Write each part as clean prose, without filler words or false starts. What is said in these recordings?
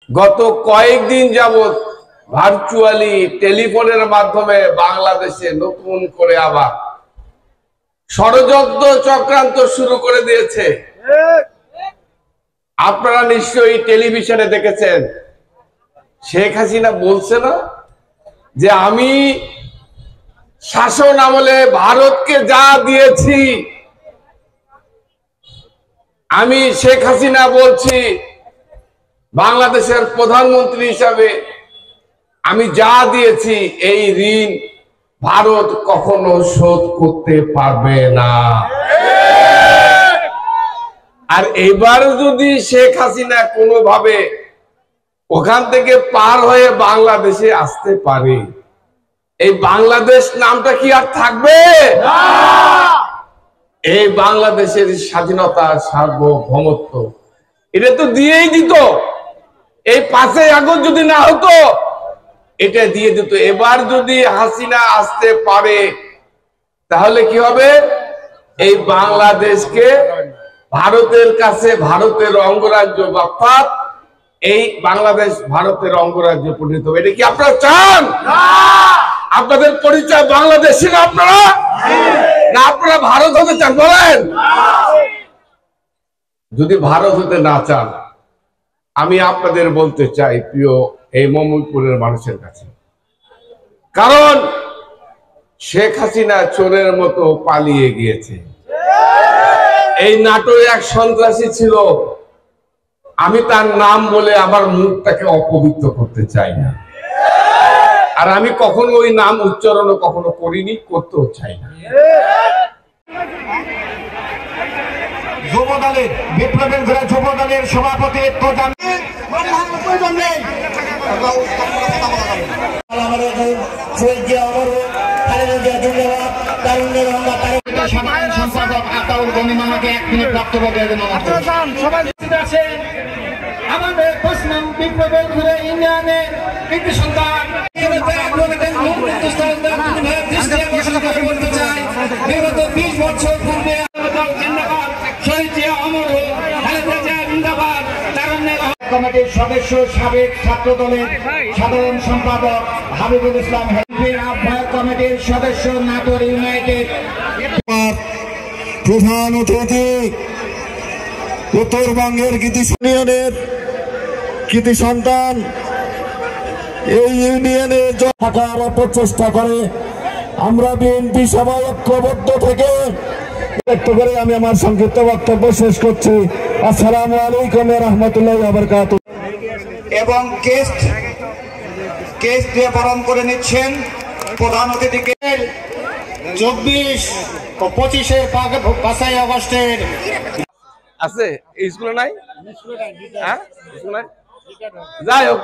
গত কয়েকদিন যাবত ভার্চুয়ালি টেলিফোনের মাধ্যমে বাংলাদেশে নতুন করে আবার ষড়যন্ত্র চক্রান্ত শুরু করে দিয়েছে। আপনারা নিশ্চয়ই টেলিভিশনে দেখেছেন, শেখ হাসিনা বলছে না যে আমি শাসন আমলে ভারতকে যা দিয়েছি, আমি শেখ হাসিনা বলছি বাংলাদেশের প্রধানমন্ত্রী হিসাবে আমি যা দিয়েছি এই ঋণ ভারত কখনো শোধ করতে পারবে না। আর এবার যদি শেখ হাসিনা কোনোভাবে ওখান থেকে পার হয়ে বাংলাদেশে আসতে পারে, এই বাংলাদেশ নামটা কি আর থাকবে? এই বাংলাদেশের স্বাধীনতা, সার্বভৌমত্ব এটা তো দিয়েই দিত। এই 5ই আগস্ট যদি না হতো এটা দিয়ে দিত। এবার যদি হাসিনা আসতে পারে তাহলে কি হবে? এই বাংলাদেশকে ভারতের কাছে ভারতের অঙ্গরাজ্য, অর্থাৎ এই বাংলাদেশ ভারতের অঙ্গরাজ্য পরিণত হবে। এটা কি আপনারা চান? আপনাদের পরিচয় বাংলাদেশি না আপনারা? না আপনারা ভারত হতে চান? বলেন। যদি ভারত হতে না চান, আমি আপনাদের বলতে চাই প্রিয় এই মমিনপুরের মানুষের কাছে, কারণ শেখ হাসিনা চোরের মতো পালিয়ে গিয়েছে। এই নাটোরে এক সন্ত্রাসী ছিল, আমি তার নাম বলে আমার মুখটাকে অপবিত্র করতে চাই না, আর আমি কখনো ওই নাম উচ্চারণ কখনো করিনি, করতেও চাই না। যুবদলের বিপ্লবের ঘোড়া যুবদলের সভাপতি তো সম্পাদক আতাউল গনি মামাকে 1 মিনিট বক্তব্য দেবেন। আমাদের পশ্চিম বিপ্লবের ঘুরে ইউনিয়নে কৃতি সন্তান বিগত 20 বছর পূর্বে কমিটির সদস্য, সাবেক ছাত্র দলের সাধারণ সম্পাদক হাবিবুল ইসলাম, আহ্বায়ক কমিটির সদস্য নাটোর ইউনাইটেড, প্রধান অতিথি উত্তরবঙ্গের ইউনিয়নের কৃতি সন্তান, এই ইউনিয়নের থাকার অপচেষ্টা করে আমরা বিএনপি সবাই ঐক্যবদ্ধ থেকে ব্যক্ত করে আমি আমার সংক্ষিপ্ত বক্তব্য শেষ করছি। আসসালামু আলাইকুম ওয়া রাহমাতুল্লাহি ওয়া বারাকাতুহু। এবং কেস দিয়ে বরণ করে নিচ্ছেন প্রধান অতিথিকে। 24 ও 25-এর 5ই আগস্টের আছে স্কুলে নাই, হ্যাঁ স্কুলে যাই হোক,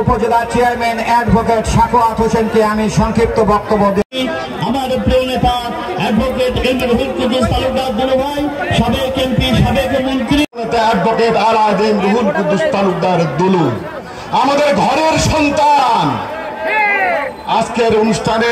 উপজেলা চেয়ারম্যান অ্যাডভোকেট সাখাওয়াত হোসেনকে আমি সংক্ষিপ্ত বক্তব্য দিই। আমাদের প্রিয় নেতা অ্যাডভোকেট রুহুল কুদ্দুস তালুকদার দুলু ভাই, সাবেক এমপি, সাবেক মন্ত্রী অ্যাডভোকেট আলাউদ্দিন রুহুল কুদ্দুস তালুকদার দুলু, আমাদের ঘরের সন্তান। আজকের অনুষ্ঠানে